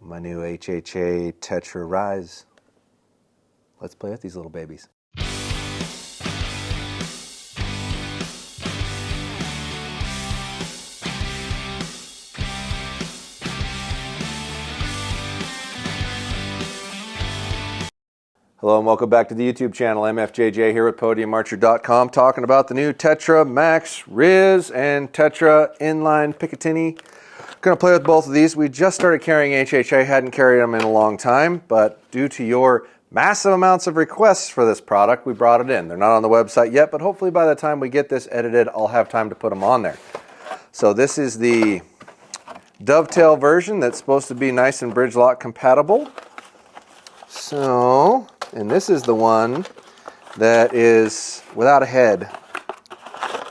My new HHA Tetra RYZ. Let's play with these little babies. Hello and welcome back to the YouTube channel. MFJJ here with PodiumArcher.com talking about the new Tetra Max RYZ and Tetra Inline Picatinny. Going to play with both of these. We just started carrying HHA, hadn't carried them in a long time, but due to your massive amounts of requests for this product, we brought it in. They're not on the website yet, but hopefully by the time we get this edited, I'll have time to put them on there. So this is the dovetail version that's supposed to be nice and bridge lock compatible. So, and this is the one that is without a head.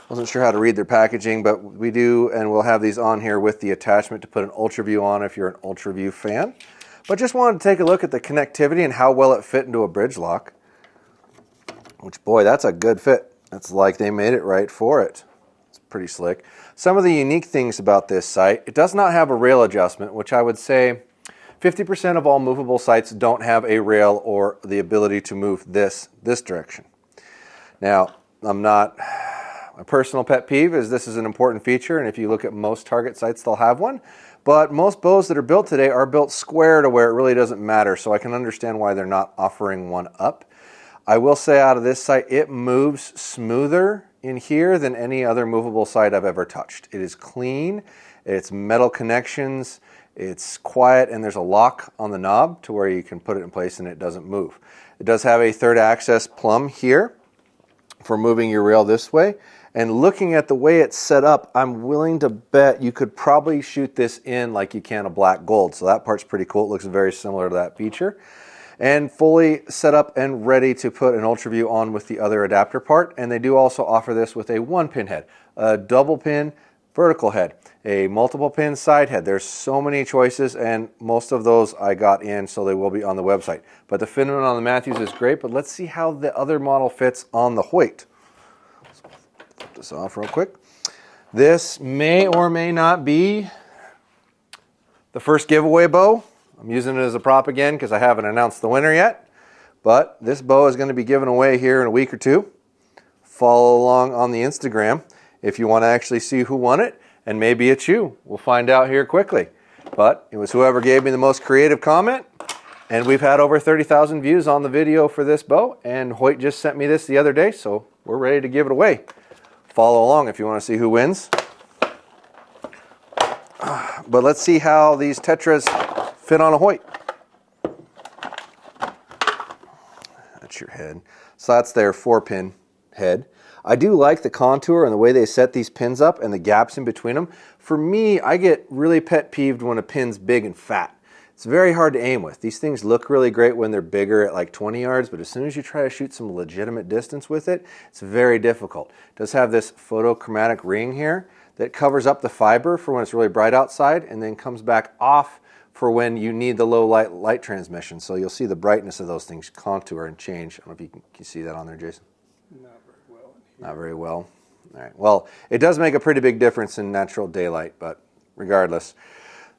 Wasn't sure how to read their packaging, but we do, and we'll have these on here with the attachment to put an ultra view on if you're an ultra view fan. But just wanted to take a look at the connectivity and how well it fit into a bridge lock. Which, boy, that's a good fit. That's like they made it right for it. It's pretty slick. Some of the unique things about this sight, it does not have a rail adjustment, which I would say 50% of all movable sights don't have a rail or the ability to move this direction. Now, my personal pet peeve is this is an important feature, and if you look at most target sights, they'll have one. But most bows that are built today are built square to where it really doesn't matter, so I can understand why they're not offering one up. I will say out of this sight, it moves smoother in here than any other movable sight I've ever touched. It is clean, it's metal connections, it's quiet, and there's a lock on the knob to where you can put it in place and it doesn't move. It does have a third access plumb here for moving your rail this way. And looking at the way it's set up, I'm willing to bet you could probably shoot this in like you can a black gold. So that part's pretty cool. It looks very similar to that feature. And fully set up and ready to put an ultra view on with the other adapter part. And they do also offer this with a 1-pin head, a double pin vertical head, a multiple pin side head. There's so many choices, and most of those I got in, so they will be on the website. But the fin on the Matthews is great, but let's see how the other model fits on the Hoyt. Flip this off real quick. This may or may not be the first giveaway bow. I'm using it as a prop again because I haven't announced the winner yet. But this bow is going to be given away here in a week or two. Follow along on the Instagram if you want to actually see who won it, and maybe it's you. We'll find out here quickly. But it was whoever gave me the most creative comment, and we've had over 30,000 views on the video for this bow, and Hoyt just sent me this the other day, so we're ready to give it away. Follow along if you want to see who wins. But let's see how these Tetras fit on a Hoyt. That's your head. So that's their 4-pin head. I do like the contour and the way they set these pins up and the gaps in between them. For me, I get really pet peeved when a pin's big and fat. It's very hard to aim with. These things look really great when they're bigger at like 20 yards, but as soon as you try to shoot some legitimate distance with it, it's very difficult. It does have this photochromatic ring here that covers up the fiber for when it's really bright outside and then comes back off for when you need the low light transmission. So you'll see the brightness of those things contour and change. I don't know if you can see that on there, Jason. Not very well. All right. Well, it does make a pretty big difference in natural daylight, but regardless,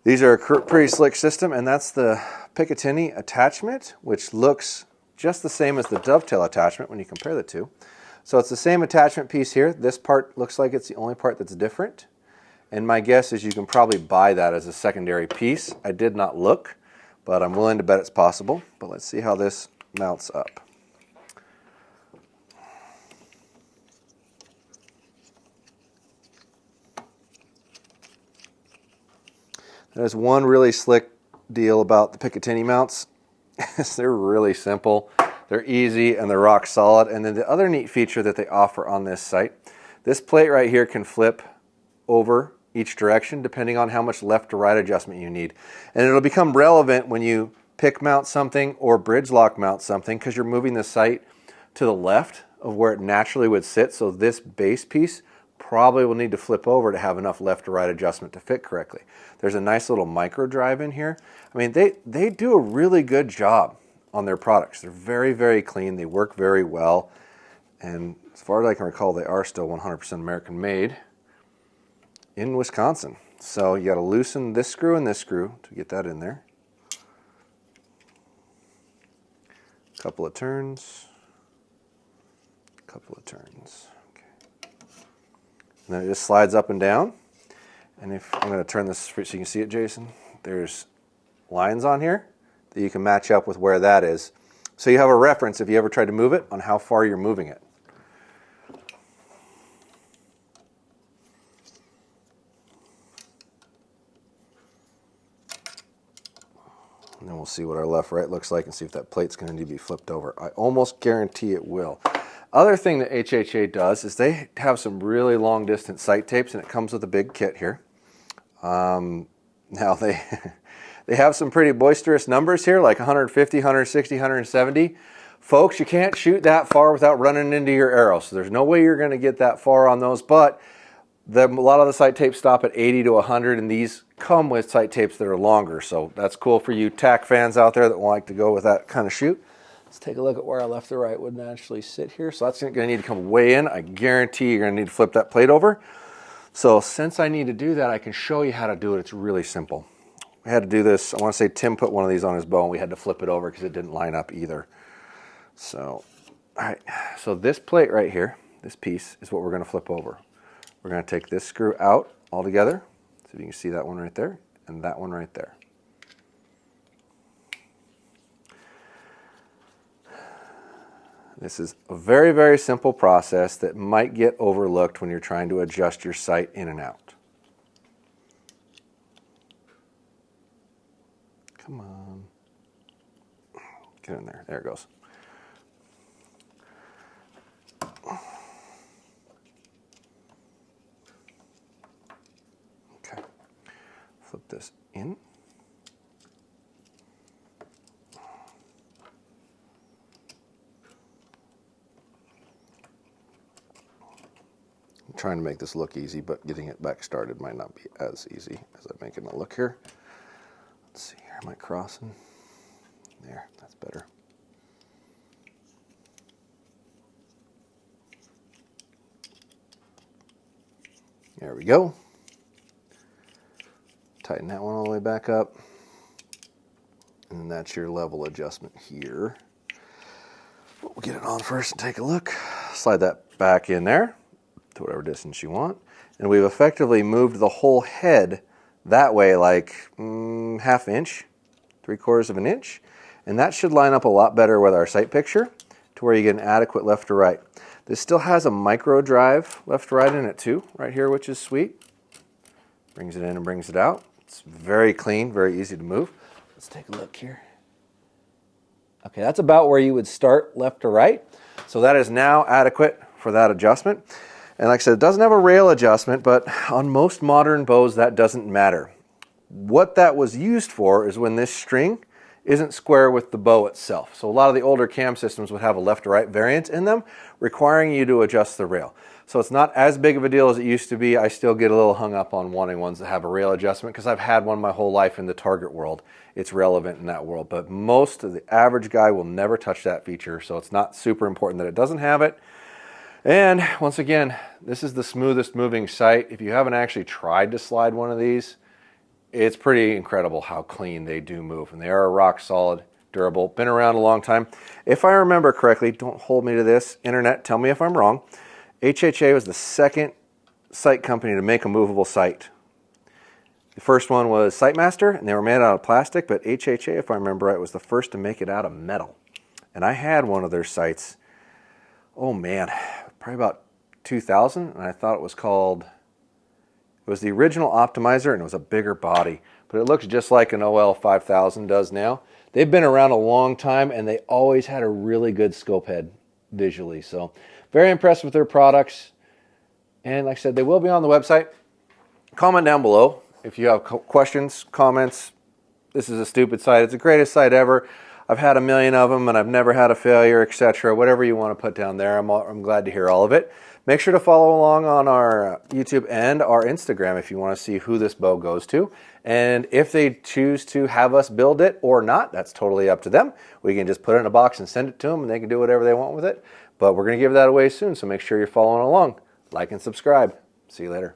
these are a pretty slick system, and that's the Picatinny attachment, which looks just the same as the dovetail attachment when you compare the two. So it's the same attachment piece here. This part looks like it's the only part that's different, and my guess is you can probably buy that as a secondary piece. I did not look, but I'm willing to bet it's possible. But let's see how this mounts up. There's one really slick deal about the Picatinny mounts. They're really simple, they're easy, and they're rock solid. And then the other neat feature that they offer on this sight, this plate right here can flip over each direction depending on how much left to right adjustment you need. And it'll become relevant when you pick mount something or bridge lock mount something because you're moving the sight to the left of where it naturally would sit. So this base piece probably will need to flip over to have enough left to right adjustment to fit correctly. There's a nice little micro drive in here. I mean, they do a really good job on their products. They're very, very clean. They work very well. And as far as I can recall, they are still 100% American made in Wisconsin. So you got to loosen this screw and this screw to get that in there. Couple of turns. Couple of turns. Okay. And then it just slides up and down. And if I'm going to turn this so you can see it, Jason, there's lines on here that you can match up with where that is. So you have a reference if you ever try to move it on how far you're moving it. And then we'll see what our left-right looks like and see if that plate's going to need to be flipped over. I almost guarantee it will. Other thing that HHA does is they have some really long-distance sight tapes, and it comes with a big kit here. Now they have some pretty boisterous numbers here, like 150, 160, 170. Folks, you can't shoot that far without running into your arrow, so there's no way you're going to get that far on those, but a lot of the sight tapes stop at 80 to 100, and these come with sight tapes that are longer, so that's cool for you TAC fans out there that like to go with that kind of shoot. Let's take a look at where our left to right would naturally sit here. So that's going to need to come way in. I guarantee you're going to need to flip that plate over. So since I need to do that, I can show you how to do it. It's really simple. We had to do this. I want to say Tim put one of these on his bow, and we had to flip it over because it didn't line up either. So, all right. So this plate right here, this piece, is what we're going to flip over. We're going to take this screw out altogether. So you can see that one right there and that one right there. This is a very, very simple process that might get overlooked when you're trying to adjust your sight in and out. Come on. Get in there. There it goes. Okay. Flip this in. Trying to make this look easy, but getting it back started might not be as easy as I'm making it look here. Let's see here, am I crossing? There, that's better. There we go. Tighten that one all the way back up. And that's your level adjustment here. We'll get it on first and take a look. Slide that back in there to whatever distance you want. And we've effectively moved the whole head that way, like half inch, 3/4 of an inch. And that should line up a lot better with our sight picture to where you get an adequate left to right. This still has a micro drive left to right in it too, right here, which is sweet. Brings it in and brings it out. It's very clean, very easy to move. Let's take a look here. Okay, that's about where you would start left to right. So that is now adequate for that adjustment. And like I said, it doesn't have a rail adjustment, but on most modern bows, that doesn't matter. What that was used for is when this string isn't square with the bow itself. So a lot of the older cam systems would have a left to right variant in them, requiring you to adjust the rail. So it's not as big of a deal as it used to be. I still get a little hung up on wanting ones that have a rail adjustment because I've had one my whole life in the target world. It's relevant in that world, but most of the average guy will never touch that feature, so it's not super important that it doesn't have it. And once again, this is the smoothest moving sight. If you haven't actually tried to slide one of these, it's pretty incredible how clean they do move. And they are rock solid, durable, been around a long time. If I remember correctly, don't hold me to this, internet, tell me if I'm wrong, HHA was the second sight company to make a movable sight. The first one was Sightmaster, and they were made out of plastic, but HHA, if I remember right, was the first to make it out of metal. And I had one of their sights, oh man, probably about 2000, and I thought it was called, it was the original Optimizer, and it was a bigger body, but it looks just like an OL 5000 does now. They've been around a long time, and they always had a really good scope head visually, so very impressed with their products. And like I said, they will be on the website. Comment down below if you have questions, comments. This is a stupid site. It's the greatest site ever. I've had a million of them, and I've never had a failure, etc. Whatever you want to put down there, I'm glad to hear all of it. Make sure to follow along on our YouTube and our Instagram if you want to see who this bow goes to. And if they choose to have us build it or not, that's totally up to them. We can just put it in a box and send it to them, and they can do whatever they want with it. But we're going to give that away soon, so make sure you're following along. Like and subscribe. See you later.